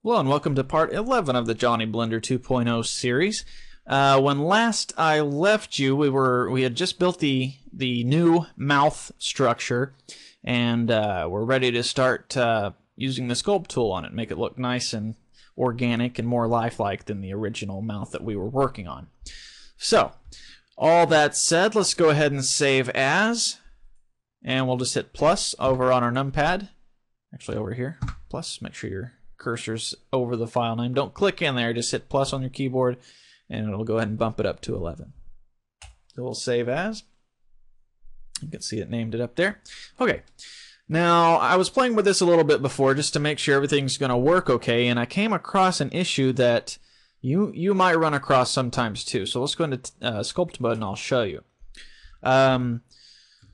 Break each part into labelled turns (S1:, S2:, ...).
S1: Hello and welcome to part 11 of the Johnny Blender 2.0 series. When last I left you, we had just built the new mouth structure, and we're ready to start using the sculpt tool on it, make it look nice and organic and more lifelike than the original mouth that we were working on. So, all that said, let's go ahead and save as, and we'll just hit plus over on our numpad. Actually, over here, plus. Make sure your cursor's over the file name. Don't click in there, just hit plus on your keyboard and it'll go ahead and bump it up to 11. So we'll save as. You can see it named it up there. Okay, now I was playing with this a little bit before just to make sure everything's going to work okay, and I came across an issue that you might run across sometimes too. So let's go into sculpt mode and I'll show you.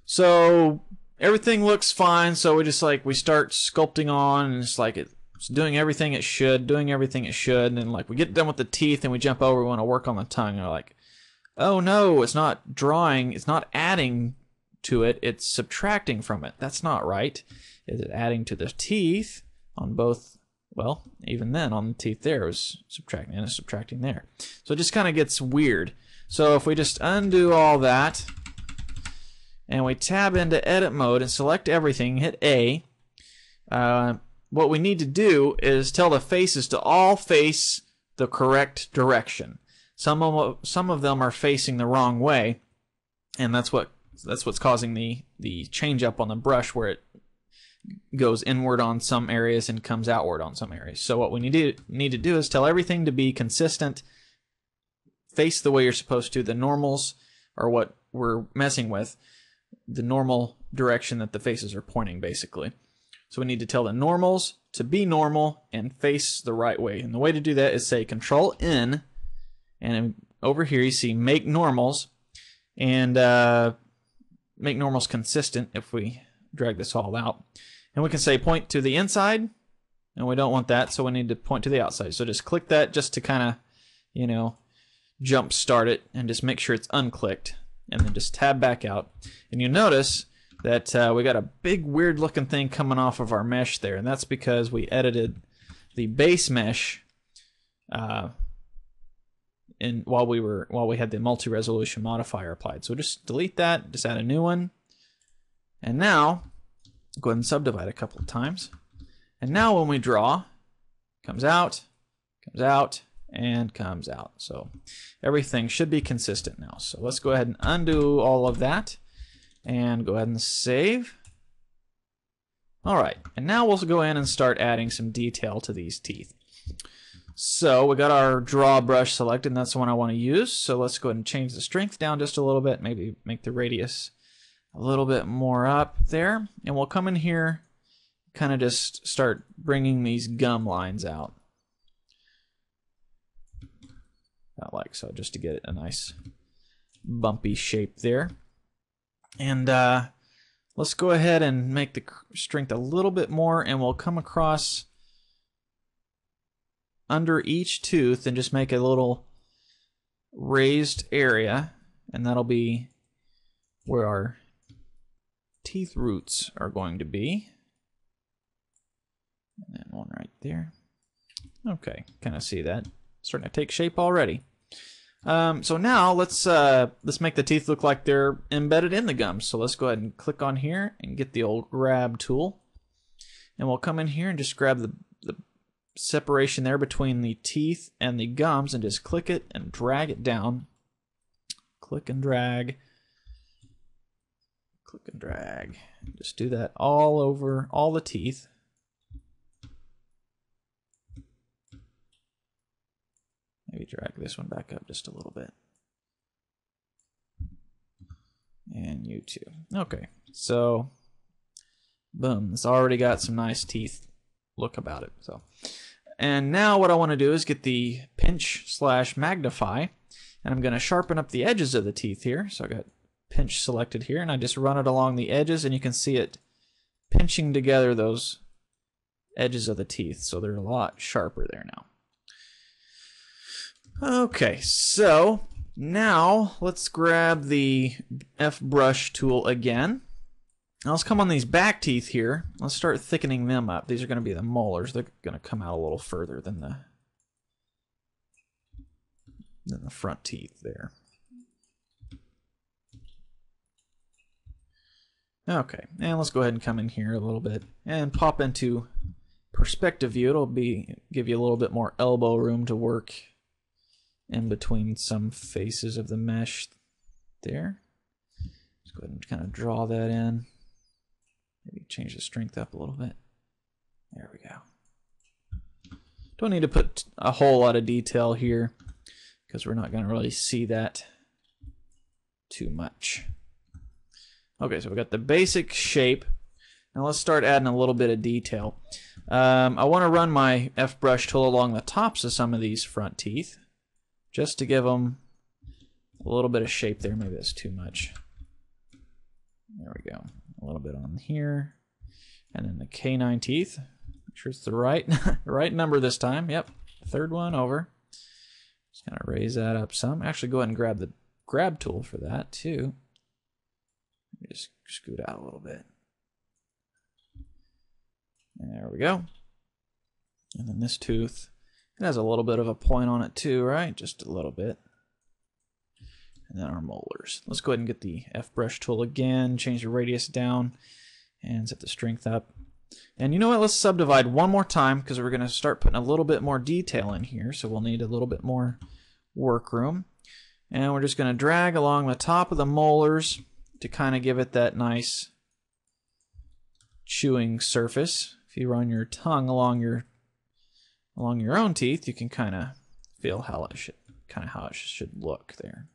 S1: So everything looks fine, so we start sculpting on, and it's like it's doing everything it should, and then like we get done with the teeth and we jump over, we want to work on the tongue, and we're like, oh no, it's not drawing, it's not adding to it, it's subtracting from it. That's not right. Is it adding to the teeth on both? Well, even then on the teeth there it was subtracting and it's subtracting there. So it just kind of gets weird. So if we just undo all that and we tab into edit mode and select everything, hit A, what we need to do is tell the faces to all face the correct direction. Some of them are facing the wrong way, and that's what's causing the change up on the brush, where it goes inward on some areas and comes outward on some areas. So what we need to do is tell everything to be consistent, face the way you're supposed to. The normals are what we're messing with, the normal direction that the faces are pointing, basically. So we need to tell the normals to be normal and face the right way. And the way to do that is say Control N, and over here you see Make Normals, and make normals consistent if we drag this all out. And we can say point to the inside, and we don't want that, so we need to point to the outside. So just click that just to kind of, jump start it, and just make sure it's unclicked, and then just tab back out. And you notice that we got a big weird looking thing coming off of our mesh there, and that's because we edited the base mesh while we had the multi-resolution modifier applied. So just delete that, just add a new one, and now go ahead and subdivide a couple of times. And now when we draw, it comes out, and comes out. So everything should be consistent now. So let's go ahead and undo all of that and go ahead and save. Alright, and now we'll go in and start adding some detail to these teeth. So we got our draw brush selected, and that's the one I want to use. So let's go ahead and change the strength down just a little bit, maybe make the radius a little bit more up there. And we'll come in here, kind of just start bringing these gum lines out. About like so, just to get it a nice bumpy shape there. And let's go ahead and make the strength a little bit more, and we'll come across under each tooth and just make a little raised area, and that'll be where our teeth roots are going to be. And then one right there. Okay, kind of see that starting to take shape already. So now let's make the teeth look like they're embedded in the gums. So let's go ahead and click on here and get the old grab tool, and we'll come in here and just grab the separation there between the teeth and the gums and just click it and drag it down. Click and drag. Click and drag. Just do that all over all the teeth. Maybe drag this one back up just a little bit. And you too. Okay, so boom, it's already got some nice teeth look about it. So, and now what I want to do is get the pinch/magnify, and I'm going to sharpen up the edges of the teeth here. So I got pinch selected here, and I just run it along the edges, and you can see it pinching together those edges of the teeth, so they're a lot sharper there now. Okay, so now let's grab the F brush tool again Now let's come on these back teeth here. Let's start thickening them up. These are going to be the molars. They're going to come out a little further than the front teeth there. Okay, and let's go ahead and come in here a little bit and pop into perspective view. It'll give you a little bit more elbow room to work in between some faces of the mesh there. Let's go ahead and kind of draw that in. Maybe change the strength up a little bit. There we go. Don't need to put a whole lot of detail here because we're not going to really see that too much. Okay, so we got the basic shape. Now let's start adding a little bit of detail. I want to run my F-brush tool along the tops of some of these front teeth, just to give them a little bit of shape there. Maybe that's too much. There we go. A little bit on here. And then the canine teeth. Make sure it's the right, right number this time. Yep, third one over. Just kind of raise that up some. Actually, go ahead and grab the grab tool for that too. Just scoot out a little bit. There we go. And then this tooth, it has a little bit of a point on it too, right? Just a little bit. And then our molars. Let's go ahead and get the F-brush tool again, change the radius down, and set the strength up. And you know what? Let's subdivide one more time because we're going to start putting a little bit more detail in here, so we'll need a little bit more work room. And we're just going to drag along the top of the molars to kind of give it that nice chewing surface. If you run your tongue along your own teeth, you can kind of feel how it should look there.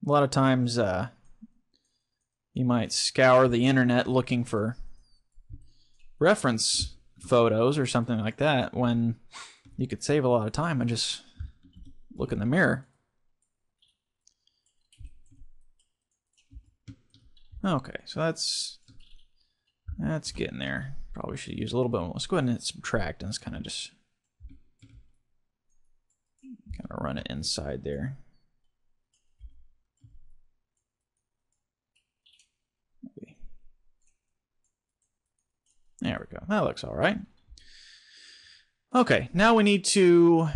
S1: A lot of times you might scour the internet looking for reference photos or something like that when you could save a lot of time and just look in the mirror. Okay, so that's getting there. Probably should use a little bit more. Let's go ahead and hit subtract and let's kind of just run it inside there. There we go. That looks all right. Okay, now we need to...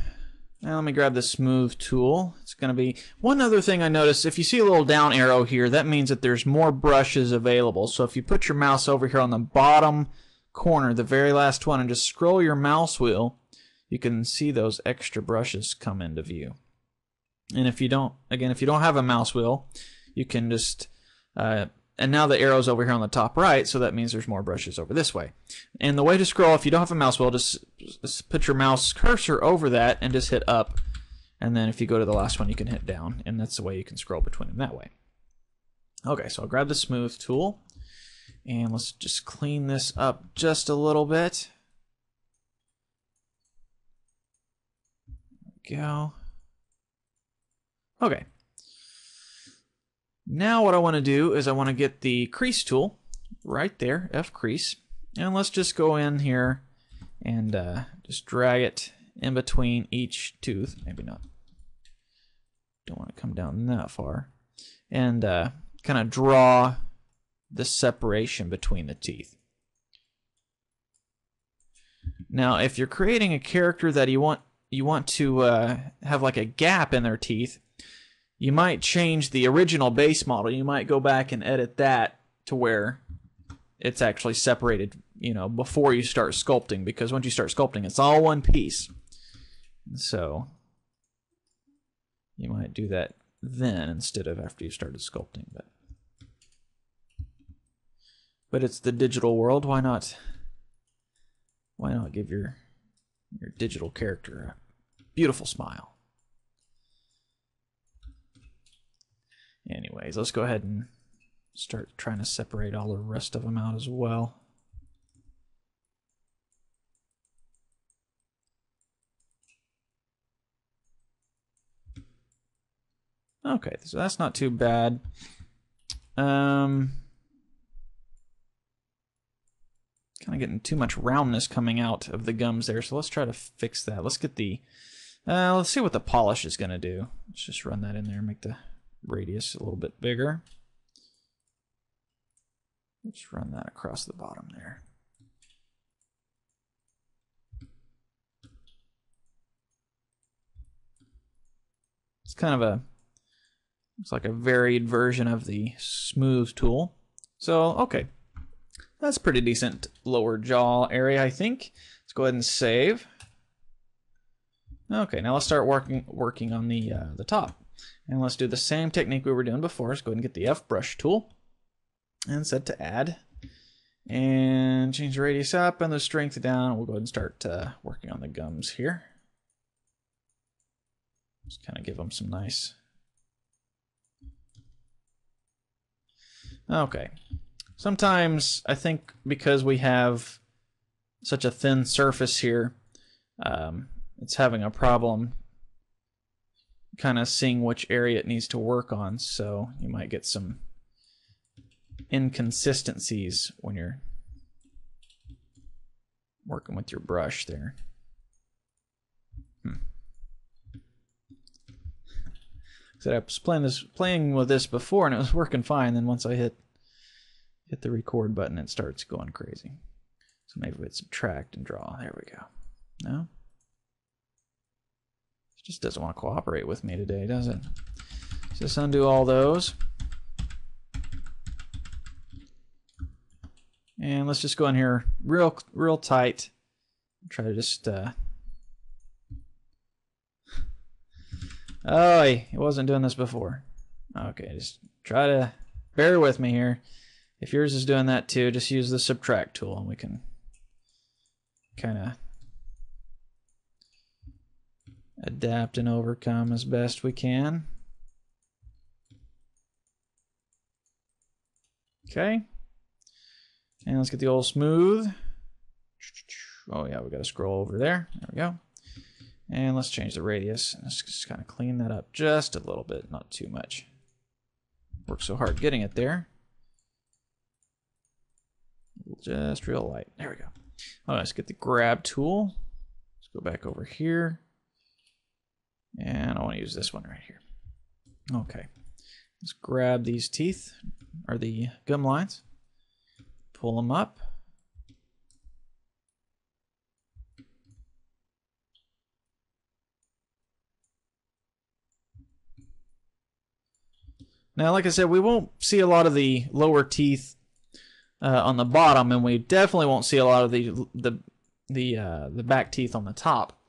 S1: Now let me grab the smooth tool. It's going to be... One other thing I noticed, if you see a little down arrow here, that means that there's more brushes available. So if you put your mouse over here on the bottom corner, the very last one, and just scroll your mouse wheel, you can see those extra brushes come into view. And if you don't, again, if you don't have a mouse wheel, you can just... and now the arrow's over here on the top right, so that means there's more brushes over this way. And the way to scroll, if you don't have a mouse wheel, just put your mouse cursor over that and just hit up. And then if you go to the last one, you can hit down. And that's the way you can scroll between them that way. Okay, so I'll grab the smooth tool. And let's just clean this up just a little bit. There we go. Okay. Now what I want to do is I want to get the crease tool right there, F crease, and let's just go in here and just drag it in between each tooth. Maybe not. Don't want to come down that far. And kind of draw the separation between the teeth. Now, if you're creating a character that you want to have like a gap in their teeth, you might change the original base model. You might go back and edit that to where it's actually separated, before you start sculpting, because once you start sculpting, it's all one piece. So you might do that then instead of after you started sculpting. But it's the digital world. Why not give your digital character a beautiful smile? Anyways, let's go ahead and start trying to separate all the rest of them out as well. Okay, so that's not too bad. Kind kind of getting too much roundness coming out of the gums there, so let's try to fix that. Let's get the, let's see what the polish is going to do. Let's just run that in there, make the radius a little bit bigger. Let's run that across the bottom there. It's kind of a, looks like a varied version of the smooth tool. So, okay. That's pretty decent lower jaw area, I think. Let's go ahead and save. Okay, now let's start working on the top. And let's do the same technique we were doing before. Let's go ahead and get the F brush tool and set to add. And change the radius up and the strength down. We'll go ahead and start working on the gums here. Just kind of give them some nice. Okay. Sometimes I think because we have such a thin surface here, it's having a problem kind of seeing which area it needs to work on. So you might get some inconsistencies when you're working with your brush there. So I was playing with this before and it was working fine. Then once I hit the record button, it starts going crazy. So maybe we'd subtract and draw. There we go. No? It just doesn't want to cooperate with me today, does it? So let's undo all those. And let's just go in here real tight. Try to just oh, it wasn't doing this before. Okay, just try to bear with me here. If yours is doing that too, just use the subtract tool and we can kind of adapt and overcome as best we can. Okay. And let's get the old smooth. Oh yeah, we got to scroll over there. There we go. And let's change the radius. Let's just kind of clean that up just a little bit, not too much. Worked so hard getting it there. Just real light. There we go. Oh, let's get the grab tool. Let's go back over here. And I want to use this one right here. Okay. Let's grab these teeth, or the gum lines. Pull them up. Now, like I said, we won't see a lot of the lower teeth on the bottom, and we definitely won't see a lot of the back teeth on the top,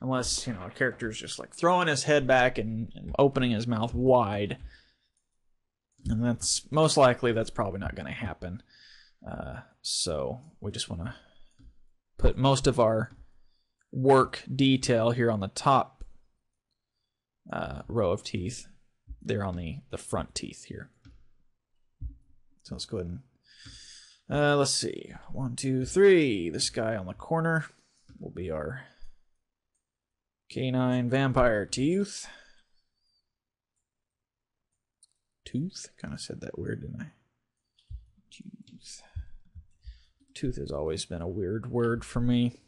S1: unless a character's just like throwing his head back and opening his mouth wide, and that's most likely probably not going to happen. So we just want to put most of our work detail here on the top row of teeth. There on the front teeth here. So let's go ahead and let's see. 1, 2, 3. This guy on the corner will be our canine vampire tooth. Tooth? Kind of said that weird, didn't I? Tooth. Tooth has always been a weird word for me.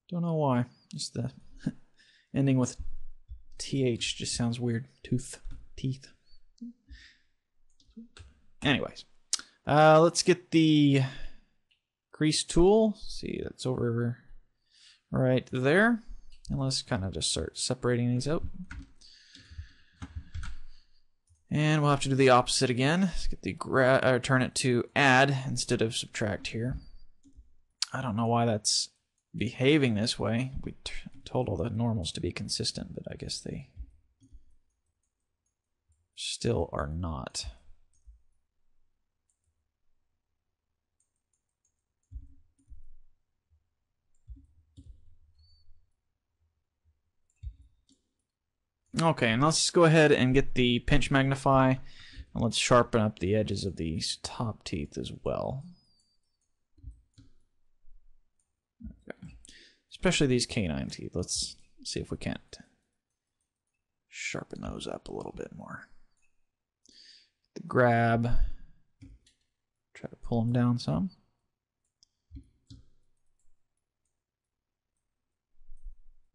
S1: Don't know why. Just the ending with TH just sounds weird. Tooth. Teeth. Anyways. Let's get the crease tool. See, that's over right there. And let's kind of just start separating these out. And we'll have to do the opposite again. Let's get the turn it to add instead of subtract here. I don't know why that's behaving this way. We told all the normals to be consistent, but I guess they still are not. Okay, and let's go ahead and get the pinch magnify, and let's sharpen up the edges of these top teeth as well. Okay. Especially these canine teeth. Let's see if we can't sharpen those up a little bit more. The grab. Try to pull them down some.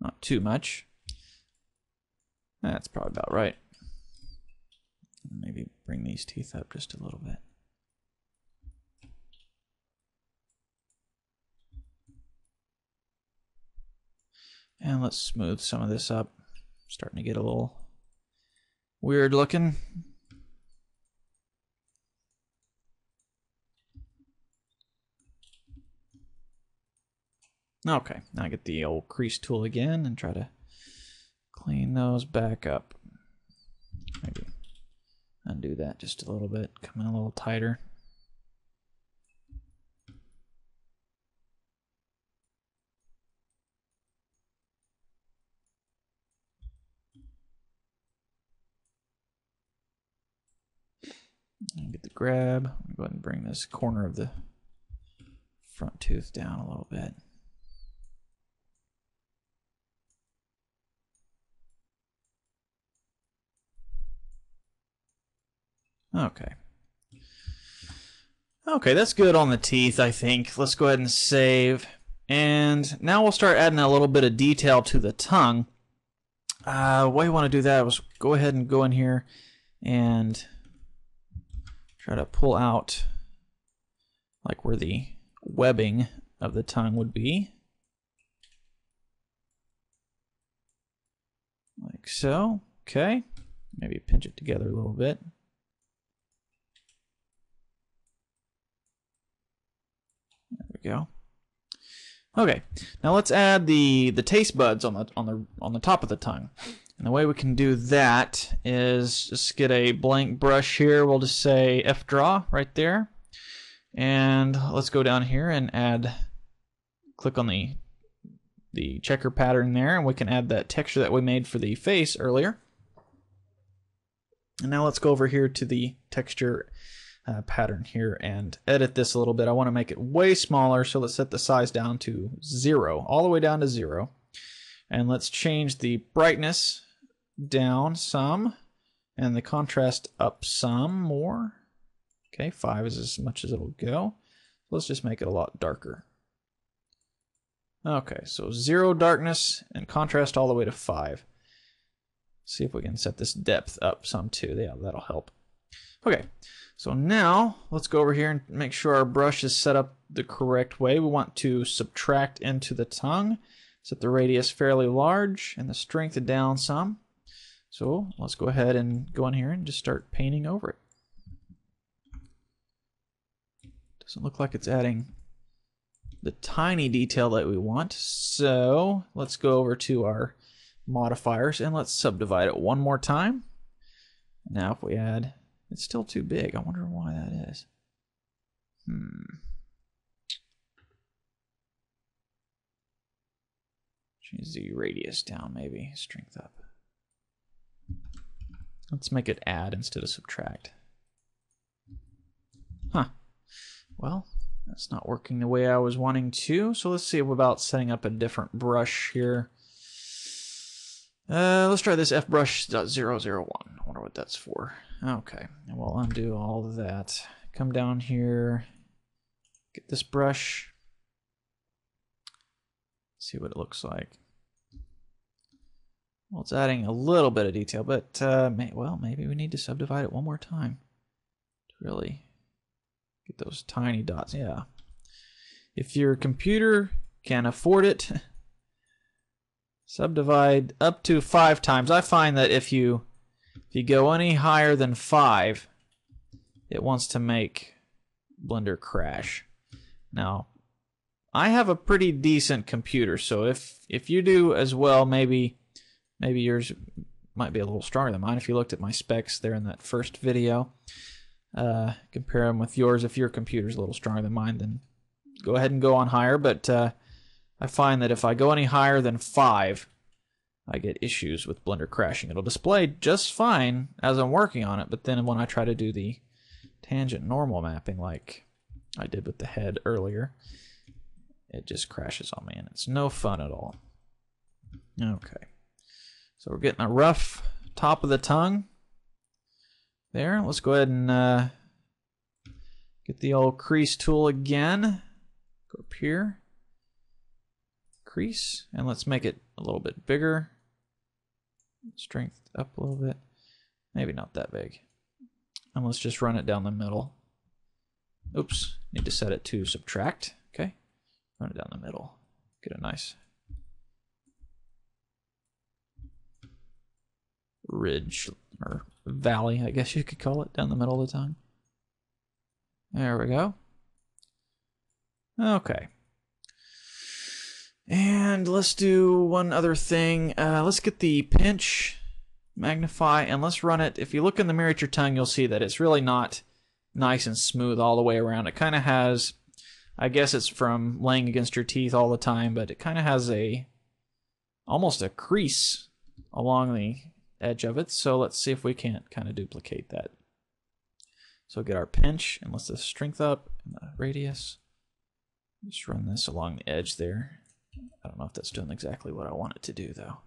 S1: Not too much. That's probably about right. Maybe bring these teeth up just a little bit. And let's smooth some of this up. Starting to get a little weird looking. Okay, now I get the old crease tool again and try to clean those back up. Maybe undo that just a little bit, come in a little tighter. And get the grab. I'm going to go ahead and bring this corner of the front tooth down a little bit. Okay. Okay, that's good on the teeth, I think. Let's go ahead and save. And now we'll start adding a little bit of detail to the tongue. The way you want to do that was go ahead and go in here and try to pull out like where the webbing of the tongue would be. Like so. Okay. Maybe pinch it together a little bit. There we go. Okay, now let's add the taste buds on the top of the tongue. And the way we can do that is just get a blank brush here. We'll just say F draw right there. And let's go down here and add, click on the checker pattern there, and we can add that texture that we made for the face earlier. And now let's go over here to the texture pattern here and edit this a little bit. I want to make it way smaller, so let's set the size down to 0, all the way down to 0. And let's change the brightness down some and the contrast up some more. Okay, 5 is as much as it'll go. Let's just make it a lot darker. Okay, so 0 darkness and contrast all the way to 5. See if we can set this depth up some too. Yeah, that'll help. Okay, so now let's go over here and make sure our brush is set up the correct way. We want to subtract into the tongue. Set the radius fairly large and the strength down some. So let's go ahead and go in here and just start painting over it. Doesn't look like it's adding the tiny detail that we want. So let's go over to our modifiers and let's subdivide it one more time. Now if we add, it's still too big. I wonder why that is. Change the radius down maybe, strength up. Let's make it add instead of subtract. Huh. Well, that's not working the way I was wanting to, so let's see about setting up a different brush here. Let's try this fbrush.001. I wonder what that's for. Okay, and we'll undo all of that. Come down here, get this brush, see what it looks like. Well, it's adding a little bit of detail, but well, maybe we need to subdivide it one more time to really get those tiny dots. Yeah. If your computer can afford it, subdivide up to 5 times. I find that if you go any higher than 5, it wants to make Blender crash. Now, I have a pretty decent computer, so if you do as well, maybe yours might be a little stronger than mine. If you looked at my specs there in that first video, compare them with yours. If your computer's a little stronger than mine, then go ahead and go on higher. But I find that if I go any higher than 5, I get issues with Blender crashing. It'll display just fine as I'm working on it, but then when I try to do the tangent normal mapping like I did with the head earlier, it just crashes on me, and it's no fun at all. Okay. So we're getting a rough top of the tongue there. Let's go ahead and Get the old crease tool again. Go up here. Crease. And let's make it a little bit bigger. Strength up a little bit. Maybe not that big. And let's just run it down the middle. Oops. Need to set it to subtract. Okay. Run it down the middle. Get a nice ridge or valley, I guess you could call it, down the middle of the tongue. There we go. Okay. And let's do one other thing. Let's get the pinch, magnify, and let's run it. If you look in the mirror at your tongue, you'll see that it's really not nice and smooth all the way around. It kind of has, I guess it's from laying against your teeth all the time, but it kind of has almost a crease along the edge of it. So let's see if we can't kind of duplicate that. So get our pinch and let's just strength up and the radius. Just run this along the edge there. I don't know if that's doing exactly what I want it to do though.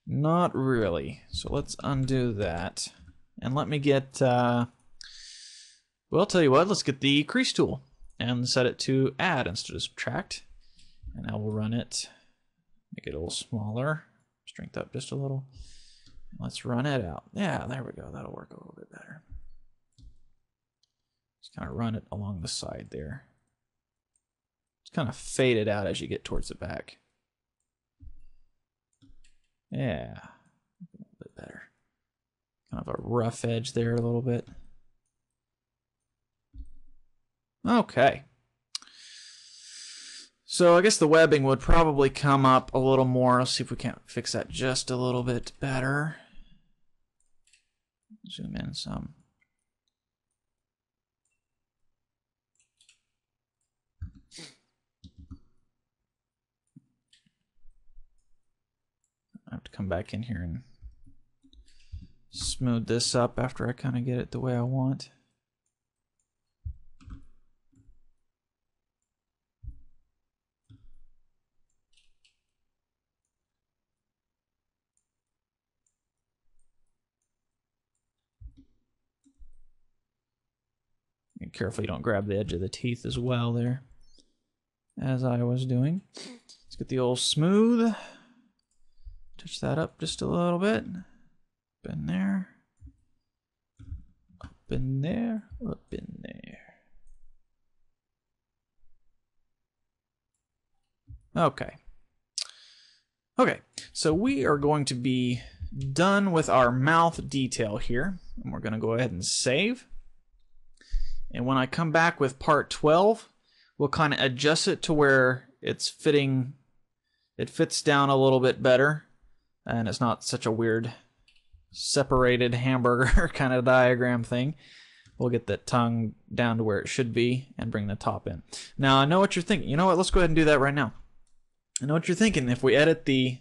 S1: Not really. So let's undo that. And let me get, well, I'll tell you what, let's get the crease tool and set it to add instead of subtract. And now we'll run it, make it a little smaller, strength up just a little. Let's run it out. Yeah, there we go. That'll work a little bit better. Just kind of run it along the side there. It's kind of faded out as you get towards the back. Yeah, a little bit better. Kind of a rough edge there a little bit. Okay. So I guess the webbing would probably come up a little more. Let's see if we can't fix that just a little bit better. Zoom in some. I have to come back in here and smooth this up after I kind of get it the way I want. Be careful you don't grab the edge of the teeth as well there, as I was doing. Let's get the old smooth. Touch that up just a little bit. Up in there. Up in there. Up in there. Okay. Okay, so we are going to be done with our mouth detail here. And we're going to go ahead and save. And when I come back with part 12, we'll kind of adjust it to where it's fitting. It fits down a little bit better. And it's not such a weird separated hamburger kind of diagram thing. We'll get that tongue down to where it should be and bring the top in. Now, I know what you're thinking. You know what? Let's go ahead and do that right now. I know what you're thinking. If we edit the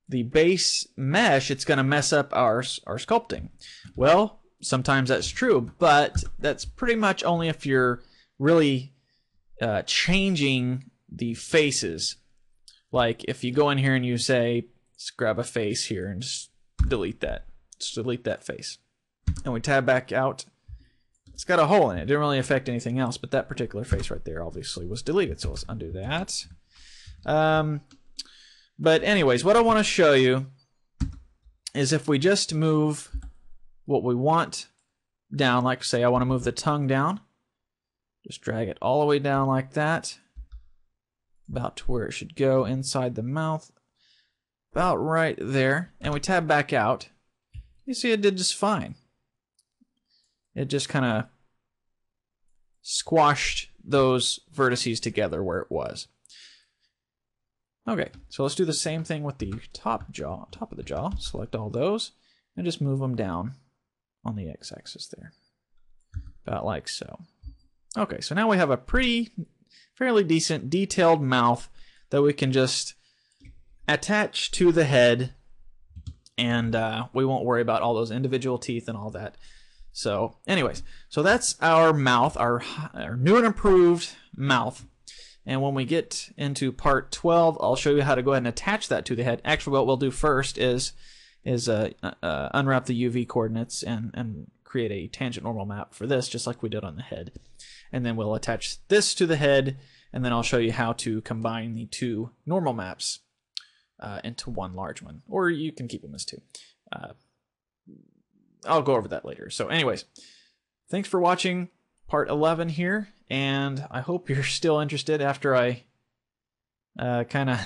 S1: base mesh, it's going to mess up our sculpting. Well, sometimes that's true, but that's pretty much only if you're really changing the faces. Like if you go in here and you say, let's grab a face here and just delete that. Just delete that face. And we tab back out. It's got a hole in it. It didn't really affect anything else, but that particular face right there obviously was deleted. So let's undo that. But anyways, what I want to show you is if we just move what we want down, like say I want to move the tongue down, just drag it all the way down like that, about to where it should go inside the mouth. About right there, and we tab back out. You see it did just fine. It just kind of squashed those vertices together where it was. Okay, so let's do the same thing with the top of the jaw. Select all those and just move them down on the x-axis there. About like so. Okay, so now we have a fairly decent detailed mouth that we can just attach to the head, and we won't worry about all those individual teeth and all that. So anyways, so that's our mouth, our new and improved mouth. And when we get into part 12, I'll show you how to go ahead and attach that to the head. Actually, what we'll do first is unwrap the UV coordinates and create a tangent normal map for this, just like we did on the head. And then we'll attach this to the head, and then I'll show you how to combine the two normal maps into one large one. Or you can keep them as two. I'll go over that later. So anyways, thanks for watching part 11 here, and I hope you're still interested after I kind of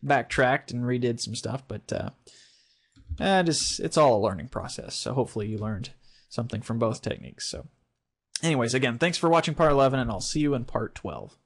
S1: backtracked and redid some stuff, but it's all a learning process, so hopefully you learned something from both techniques. So anyways, again, thanks for watching part 11, and I'll see you in part 12.